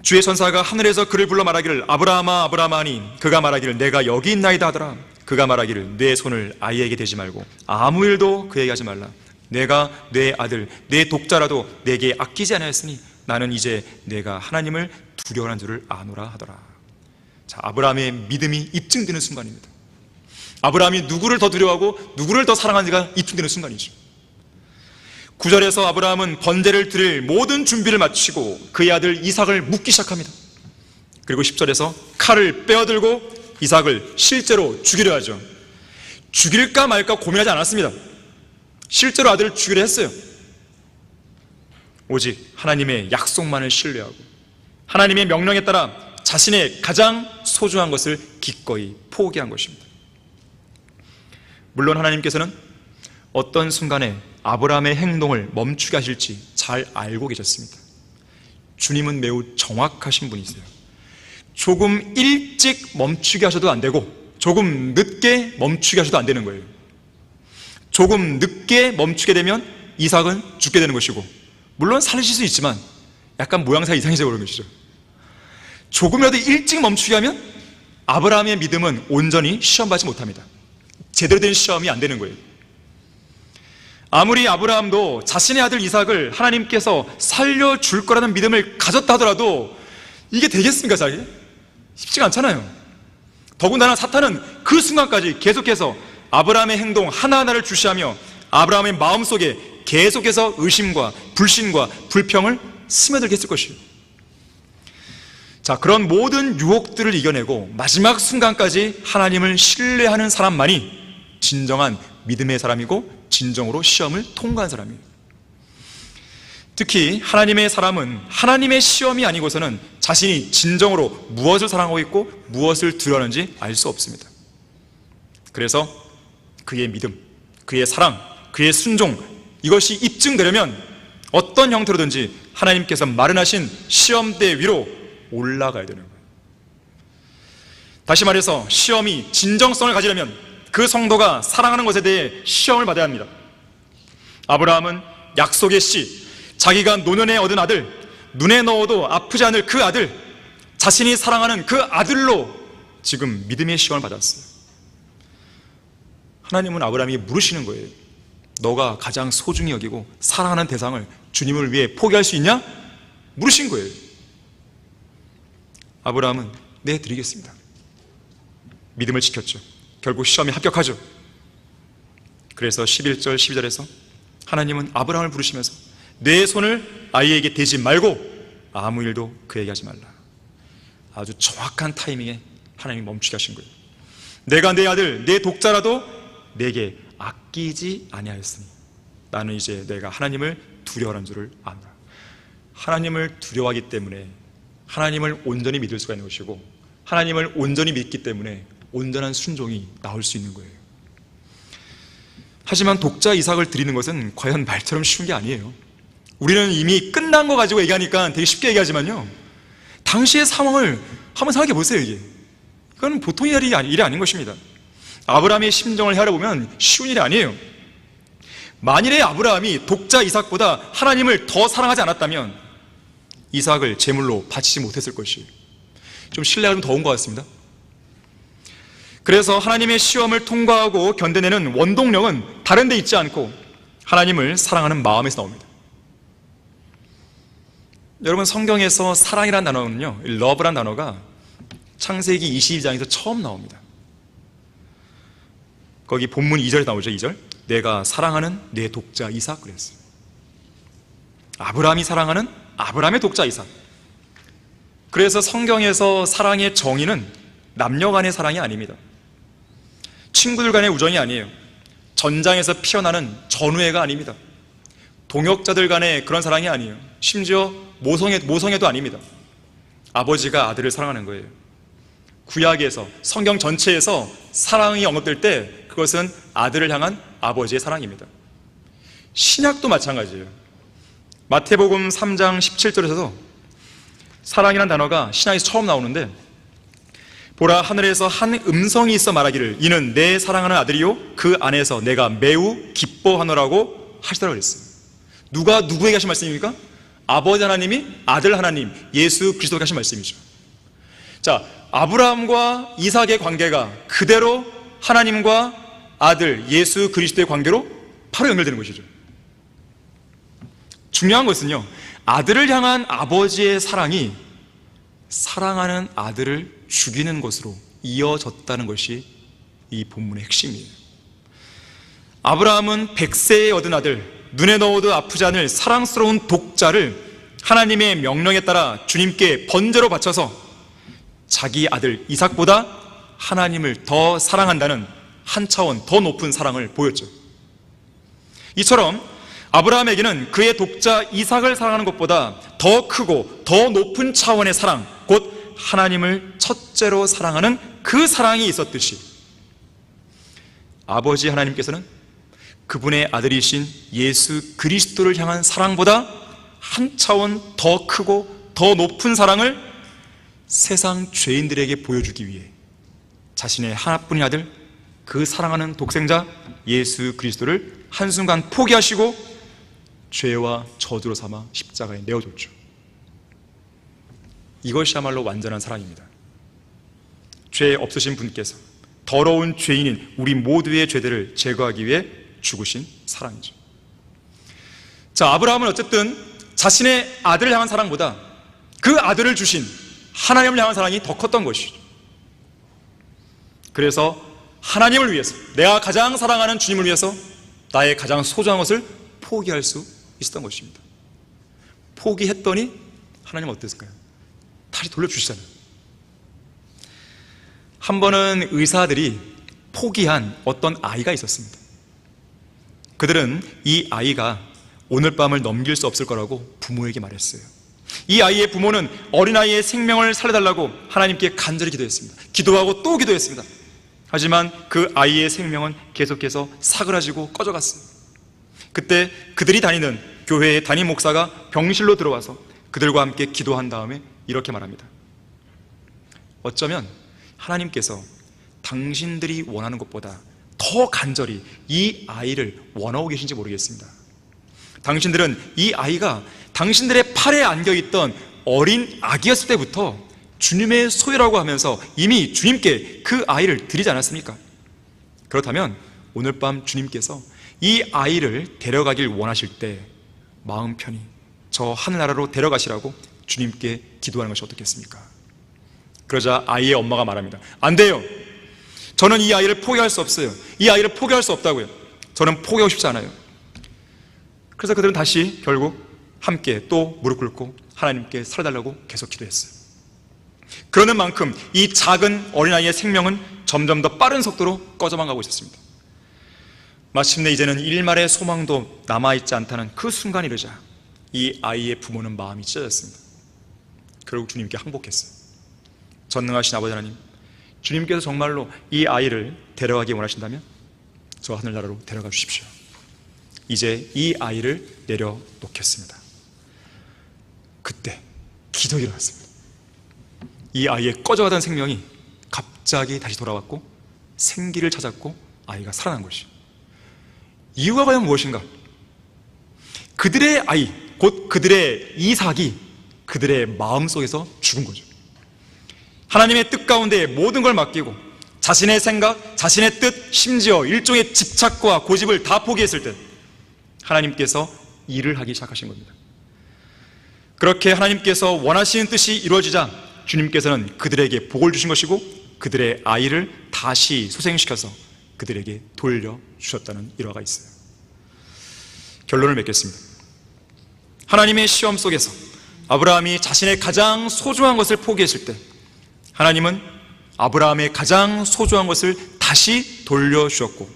주의 천사가 하늘에서 그를 불러 말하기를 아브라함아 아브라함아 하니 그가 말하기를 내가 여기 있나이다 하더라. 그가 말하기를 내 손을 아이에게 대지 말고 아무 일도 그에게 하지 말라. 내가 내 아들 내 독자라도 내게 아끼지 않았으니 나는 이제 내가 하나님을 두려워하는 줄을 아노라 하더라. 자, 아브라함의 믿음이 입증되는 순간입니다. 아브라함이 누구를 더 두려워하고 누구를 더 사랑하는지가 입증되는 순간이죠. 9절에서 아브라함은 번제를 드릴 모든 준비를 마치고 그의 아들 이삭을 묶기 시작합니다. 그리고 10절에서 칼을 빼어들고 이삭을 실제로 죽이려 하죠. 죽일까 말까 고민하지 않았습니다. 실제로 아들을 죽이려 했어요. 오직 하나님의 약속만을 신뢰하고 하나님의 명령에 따라 자신의 가장 소중한 것을 기꺼이 포기한 것입니다. 물론 하나님께서는 어떤 순간에 아브라함의 행동을 멈추게 하실지 잘 알고 계셨습니다. 주님은 매우 정확하신 분이세요. 조금 일찍 멈추게 하셔도 안 되고 조금 늦게 멈추게 하셔도 안 되는 거예요. 조금 늦게 멈추게 되면 이삭은 죽게 되는 것이고 물론 살리실 수 있지만 약간 모양새가 이상해져 버리는 것이죠. 조금이라도 일찍 멈추게 하면 아브라함의 믿음은 온전히 시험받지 못합니다. 제대로 된 시험이 안 되는 거예요. 아무리 아브라함도 자신의 아들 이삭을 하나님께서 살려줄 거라는 믿음을 가졌다 하더라도 이게 되겠습니까? 잘 쉽지가 않잖아요. 더군다나 사탄은 그 순간까지 계속해서 아브라함의 행동 하나하나를 주시하며 아브라함의 마음속에 계속해서 의심과 불신과 불평을 스며들게 했을 것이에요. 자, 그런 모든 유혹들을 이겨내고 마지막 순간까지 하나님을 신뢰하는 사람만이 진정한 믿음의 사람이고 진정으로 시험을 통과한 사람이에요. 특히 하나님의 사람은 하나님의 시험이 아니고서는 자신이 진정으로 무엇을 사랑하고 있고 무엇을 두려워하는지 알 수 없습니다. 그래서 그의 믿음, 그의 사랑, 그의 순종, 이것이 입증되려면 어떤 형태로든지 하나님께서 마련하신 시험대 위로 올라가야 되는 거예요. 다시 말해서 시험이 진정성을 가지려면 그 성도가 사랑하는 것에 대해 시험을 받아야 합니다. 아브라함은 약속의 씨, 자기가 노년에 얻은 아들, 눈에 넣어도 아프지 않을 그 아들, 자신이 사랑하는 그 아들로 지금 믿음의 시험을 받았어요. 하나님은 아브라함에게 물으시는 거예요. 너가 가장 소중히 여기고 사랑하는 대상을 주님을 위해 포기할 수 있냐? 물으신 거예요. 아브라함은 네, 드리겠습니다. 믿음을 지켰죠. 결국 시험에 합격하죠. 그래서 11절 12절에서 하나님은 아브라함을 부르시면서 내 손을 아이에게 대지 말고 아무 일도 그에게 하지 말라. 아주 정확한 타이밍에 하나님이 멈추게 하신 거예요. 내가 내 아들 내 독자라도 내게 아끼지 아니하였으니 나는 이제 내가 하나님을 두려워하는 줄을 안다. 하나님을 두려워하기 때문에 하나님을 온전히 믿을 수가 있는 것이고 하나님을 온전히 믿기 때문에 온전한 순종이 나올 수 있는 거예요. 하지만 독자 이삭을 드리는 것은 과연 말처럼 쉬운 게 아니에요. 우리는 이미 끝난 거 가지고 얘기하니까 되게 쉽게 얘기하지만요, 당시의 상황을 한번 생각해 보세요. 이건 보통 일이 아닌 것입니다. 아브라함의 심정을 헤아려보면 쉬운 일이 아니에요. 만일에 아브라함이 독자 이삭보다 하나님을 더 사랑하지 않았다면 이삭을 제물로 바치지 못했을 것이에요. 좀 신뢰가 좀 더 온 것 같습니다. 그래서 하나님의 시험을 통과하고 견뎌내는 원동력은 다른 데 있지 않고 하나님을 사랑하는 마음에서 나옵니다. 여러분, 성경에서 사랑이라는 단어는요, love라는 단어가 창세기 22장에서 처음 나옵니다. 거기 본문 2절에 나오죠. 2절, 내가 사랑하는 내 독자 이삭 그랬어요. 아브라함이 사랑하는 아브라함의 독자 이삭. 그래서 성경에서 사랑의 정의는 남녀 간의 사랑이 아닙니다. 친구들 간의 우정이 아니에요. 전장에서 피어나는 전우애가 아닙니다. 동역자들 간의 그런 사랑이 아니에요. 심지어 모성애도 아닙니다. 아버지가 아들을 사랑하는 거예요. 구약에서, 성경 전체에서 사랑이 언급될 때 그것은 아들을 향한 아버지의 사랑입니다. 신약도 마찬가지예요. 마태복음 3장 17절에서도 사랑이라는 단어가 신약에서 처음 나오는데, 보라, 하늘에서 한 음성이 있어 말하기를 이는 내 사랑하는 아들이요 그 안에서 내가 매우 기뻐하노라고 하시더라 그랬어요. 누가 누구에게 하신 말씀입니까? 아버지 하나님이 아들 하나님 예수 그리스도에게 하신 말씀이죠. 자, 아브라함과 이삭의 관계가 그대로 하나님과 아들 예수 그리스도의 관계로 바로 연결되는 것이죠. 중요한 것은요, 아들을 향한 아버지의 사랑이 사랑하는 아들을 죽이는 것으로 이어졌다는 것이 이 본문의 핵심이에요. 아브라함은 100세에 얻은 아들, 눈에 넣어도 아프지 않을 사랑스러운 독자를 하나님의 명령에 따라 주님께 번제로 바쳐서 자기 아들 이삭보다 하나님을 더 사랑한다는 한 차원 더 높은 사랑을 보였죠. 이처럼 아브라함에게는 그의 독자 이삭을 사랑하는 것보다 더 크고 더 높은 차원의 사랑, 곧 하나님을 첫째로 사랑하는 그 사랑이 있었듯이 아버지 하나님께서는 그분의 아들이신 예수 그리스도를 향한 사랑보다 한 차원 더 크고 더 높은 사랑을 세상 죄인들에게 보여주기 위해 자신의 하나뿐인 아들, 그 사랑하는 독생자 예수 그리스도를 한순간 포기하시고 죄와 저주로 삼아 십자가에 내어줬죠. 이것이야말로 완전한 사랑입니다. 죄 없으신 분께서 더러운 죄인인 우리 모두의 죄들을 제거하기 위해 죽으신 사랑이죠. 자, 아브라함은 어쨌든 자신의 아들을 향한 사랑보다 그 아들을 주신 하나님을 향한 사랑이 더 컸던 것이죠. 그래서 하나님을 위해서, 내가 가장 사랑하는 주님을 위해서 나의 가장 소중한 것을 포기할 수 있었던 것입니다. 포기했더니 하나님 어땠을까요? 다시 돌려주시잖아요. 한 번은 의사들이 포기한 어떤 아이가 있었습니다. 그들은 이 아이가 오늘 밤을 넘길 수 없을 거라고 부모에게 말했어요. 이 아이의 부모는 어린아이의 생명을 살려달라고 하나님께 간절히 기도했습니다. 기도하고 또 기도했습니다. 하지만 그 아이의 생명은 계속해서 사그라지고 꺼져갔어요. 그때 그들이 다니는 교회의 담임 목사가 병실로 들어와서 그들과 함께 기도한 다음에 이렇게 말합니다. 어쩌면 하나님께서 당신들이 원하는 것보다 더 간절히 이 아이를 원하고 계신지 모르겠습니다. 당신들은 이 아이가 당신들의 팔에 안겨있던 어린 아기였을 때부터 주님의 소유라고 하면서 이미 주님께 그 아이를 드리지 않았습니까? 그렇다면 오늘 밤 주님께서 이 아이를 데려가길 원하실 때 마음 편히 저 하늘나라로 데려가시라고 주님께 기도하는 것이 어떻겠습니까? 그러자 아이의 엄마가 말합니다. 안 돼요. 저는 이 아이를 포기할 수 없어요. 이 아이를 포기할 수 없다고요. 저는 포기하고 싶지 않아요. 그래서 그들은 다시 결국 함께 또 무릎 꿇고 하나님께 살려달라고 계속 기도했어요. 그러는 만큼 이 작은 어린아이의 생명은 점점 더 빠른 속도로 꺼져만 가고 있었습니다. 마침내 이제는 일말의 소망도 남아있지 않다는 그 순간이 이르자 이 아이의 부모는 마음이 찢어졌습니다. 결국 주님께 항복했어요. 전능하신 아버지 하나님, 주님께서 정말로 이 아이를 데려가기 원하신다면 저 하늘나라로 데려가 주십시오. 이제 이 아이를 내려놓겠습니다. 그때 기적이 일어났습니다. 이 아이의 꺼져가던 생명이 갑자기 다시 돌아왔고 생기를 찾았고 아이가 살아난 것이죠. 이유가 과연 무엇인가? 그들의 아이, 곧 그들의 이삭이 그들의 마음속에서 죽은 거죠. 하나님의 뜻 가운데 모든 걸 맡기고 자신의 생각, 자신의 뜻, 심지어 일종의 집착과 고집을 다 포기했을 때 하나님께서 일을 하기 시작하신 겁니다. 그렇게 하나님께서 원하시는 뜻이 이루어지자 주님께서는 그들에게 복을 주신 것이고 그들의 아이를 다시 소생시켜서 그들에게 돌려주셨다는 일화가 있어요. 결론을 맺겠습니다. 하나님의 시험 속에서 아브라함이 자신의 가장 소중한 것을 포기했을 때 하나님은 아브라함의 가장 소중한 것을 다시 돌려주셨고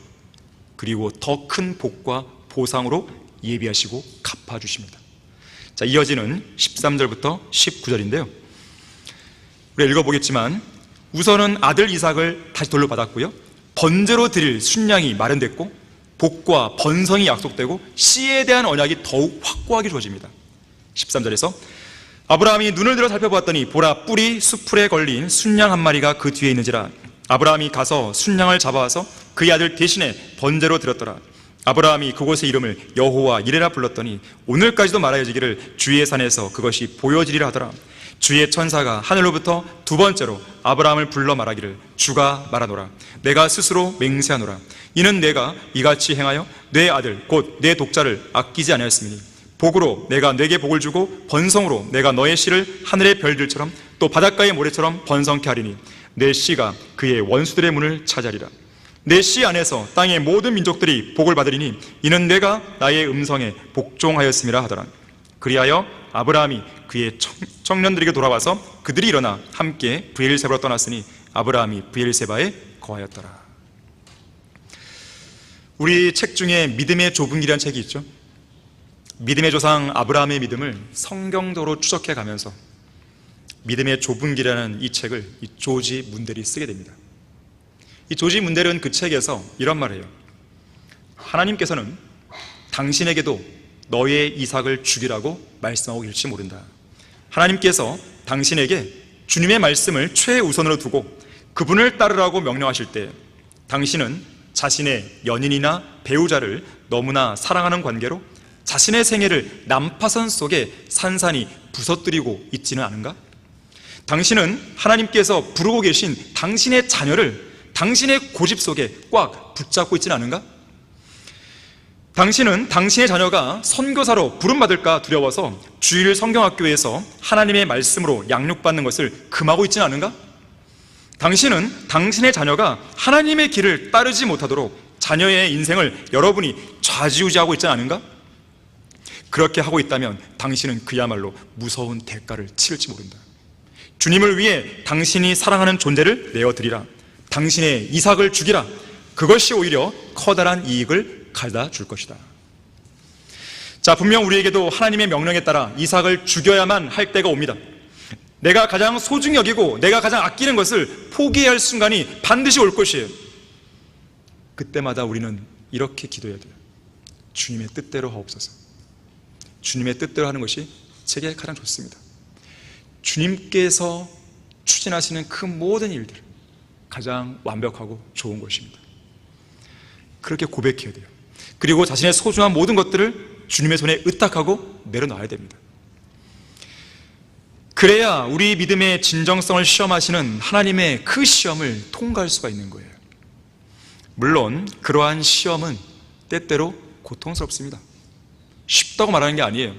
그리고 더 큰 복과 보상으로 예비하시고 갚아주십니다. 자, 이어지는 13절부터 19절인데요 우리가 읽어보겠지만 우선은 아들 이삭을 다시 돌려받았고요 번제로 드릴 순양이 마련됐고 복과 번성이 약속되고 씨에 대한 언약이 더욱 확고하게 주어집니다. 13절에서 아브라함이 눈을 들어 살펴보았더니 보라, 뿔이 수풀에 걸린 순양 한 마리가 그 뒤에 있는지라. 아브라함이 가서 순양을 잡아와서 그의 아들 대신에 번제로 드렸더라. 아브라함이 그곳의 이름을 여호와 이레라 불렀더니 오늘까지도 말하여지기를 주의 산에서 그것이 보여지리라 하더라. 주의 천사가 하늘로부터 두 번째로 아브라함을 불러 말하기를 주가 말하노라. 내가 스스로 맹세하노라. 이는 내가 이같이 행하여 내 아들 곧 내 독자를 아끼지 아니하였음이니 복으로 내가 내게 복을 주고 번성으로 내가 너의 씨를 하늘의 별들처럼 또 바닷가의 모래처럼 번성케 하리니 내 씨가 그의 원수들의 문을 차지하리라. 내 씨 안에서 땅의 모든 민족들이 복을 받으리니 이는 내가 나의 음성에 복종하였음이라 하더라. 그리하여 아브라함이 그의 청년들에게 돌아와서 그들이 일어나 함께 브엘세바로 떠났으니 아브라함이 브엘세바에 거하였더라. 우리 책 중에 믿음의 좁은 길이라는 책이 있죠. 믿음의 조상 아브라함의 믿음을 성경적으로 추적해 가면서 믿음의 좁은 길이라는 이 책을 이 조지 문델이 쓰게 됩니다. 이 조지 문델은 그 책에서 이런 말을 해요. 하나님께서는 당신에게도 너의 이삭을 죽이라고 말씀하고 계실지 모른다. 하나님께서 당신에게 주님의 말씀을 최우선으로 두고 그분을 따르라고 명령하실 때 당신은 자신의 연인이나 배우자를 너무나 사랑하는 관계로 자신의 생애를 난파선 속에 산산이 부서뜨리고 있지는 않은가? 당신은 하나님께서 부르고 계신 당신의 자녀를 당신의 고집 속에 꽉 붙잡고 있지는 않은가? 당신은 당신의 자녀가 선교사로 부름받을까 두려워서 주일 성경학교에서 하나님의 말씀으로 양육받는 것을 금하고 있지는 않은가? 당신은 당신의 자녀가 하나님의 길을 따르지 못하도록 자녀의 인생을 여러분이 좌지우지하고 있지 않은가? 그렇게 하고 있다면 당신은 그야말로 무서운 대가를 치를지 모른다. 주님을 위해 당신이 사랑하는 존재를 내어드리라. 당신의 이삭을 죽이라. 그것이 오히려 커다란 이익을 가져다 줄 것이다. 자, 분명 우리에게도 하나님의 명령에 따라 이삭을 죽여야만 할 때가 옵니다. 내가 가장 소중히 여기고 내가 가장 아끼는 것을 포기해야 할 순간이 반드시 올 것이에요. 그때마다 우리는 이렇게 기도해야 돼요. 주님의 뜻대로 하옵소서. 주님의 뜻대로 하는 것이 제게 가장 좋습니다. 주님께서 추진하시는 그 모든 일들 가장 완벽하고 좋은 것입니다. 그렇게 고백해야 돼요. 그리고 자신의 소중한 모든 것들을 주님의 손에 의탁하고 내려놔야 됩니다. 그래야 우리 믿음의 진정성을 시험하시는 하나님의 그 시험을 통과할 수가 있는 거예요. 물론 그러한 시험은 때때로 고통스럽습니다. 쉽다고 말하는 게 아니에요.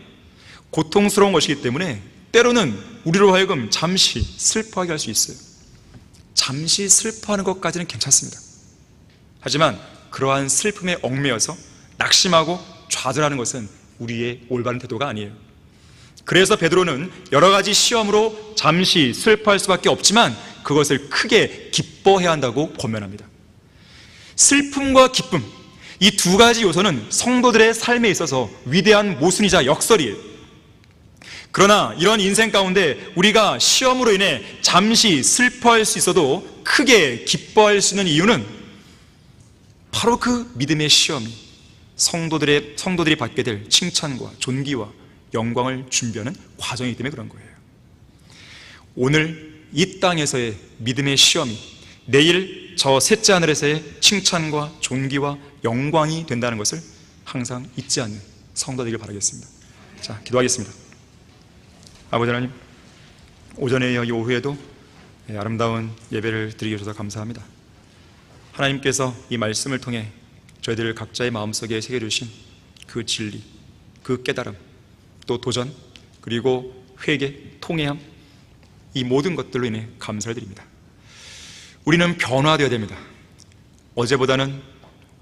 고통스러운 것이기 때문에 때로는 우리로 하여금 잠시 슬퍼하게 할 수 있어요. 잠시 슬퍼하는 것까지는 괜찮습니다. 하지만 그러한 슬픔에 얽매여서 낙심하고 좌절하는 것은 우리의 올바른 태도가 아니에요. 그래서 베드로는 여러 가지 시험으로 잠시 슬퍼할 수밖에 없지만 그것을 크게 기뻐해야 한다고 권면합니다. 슬픔과 기쁨, 이 두 가지 요소는 성도들의 삶에 있어서 위대한 모순이자 역설이에요. 그러나 이런 인생 가운데 우리가 시험으로 인해 잠시 슬퍼할 수 있어도 크게 기뻐할 수 있는 이유는 바로 그 믿음의 시험이 성도들이 받게 될 칭찬과 존귀와 영광을 준비하는 과정이기 때문에 그런 거예요. 오늘 이 땅에서의 믿음의 시험이 내일 저 셋째 하늘에서의 칭찬과 존귀와 영광이 된다는 것을 항상 잊지 않는 성도 되길 바라겠습니다. 자, 기도하겠습니다. 아버지 하나님, 오전에 이어 이 오후에도 아름다운 예배를 드리게 해주셔서 감사합니다. 하나님께서 이 말씀을 통해 저희들 각자의 마음속에 새겨주신 그 진리, 그 깨달음, 또 도전, 그리고 회개, 통회함, 이 모든 것들로 인해 감사를 드립니다. 우리는 변화되어야 됩니다. 어제보다는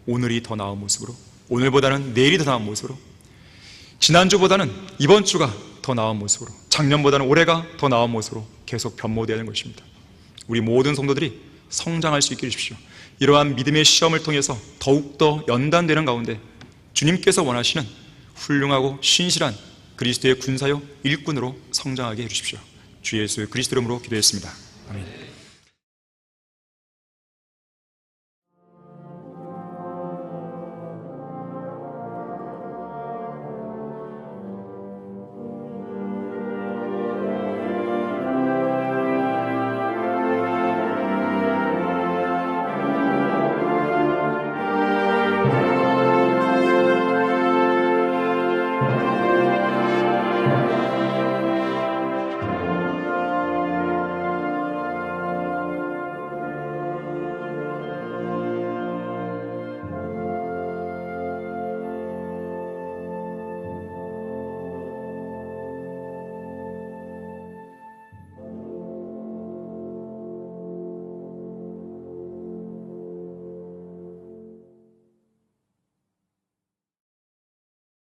오늘이 더 나은 모습으로, 오늘보다는 내일이 더 나은 모습으로, 지난주보다는 이번 주가 더 나은 모습으로, 작년보다는 올해가 더 나은 모습으로 계속 변모되어야 하는 것입니다. 우리 모든 성도들이 성장할 수 있게 해주십시오. 이러한 믿음의 시험을 통해서 더욱더 연단되는 가운데 주님께서 원하시는 훌륭하고 신실한 그리스도의 군사요 일꾼으로 성장하게 해주십시오. 주 예수 그리스도 이름으로 기도했습니다. 아멘.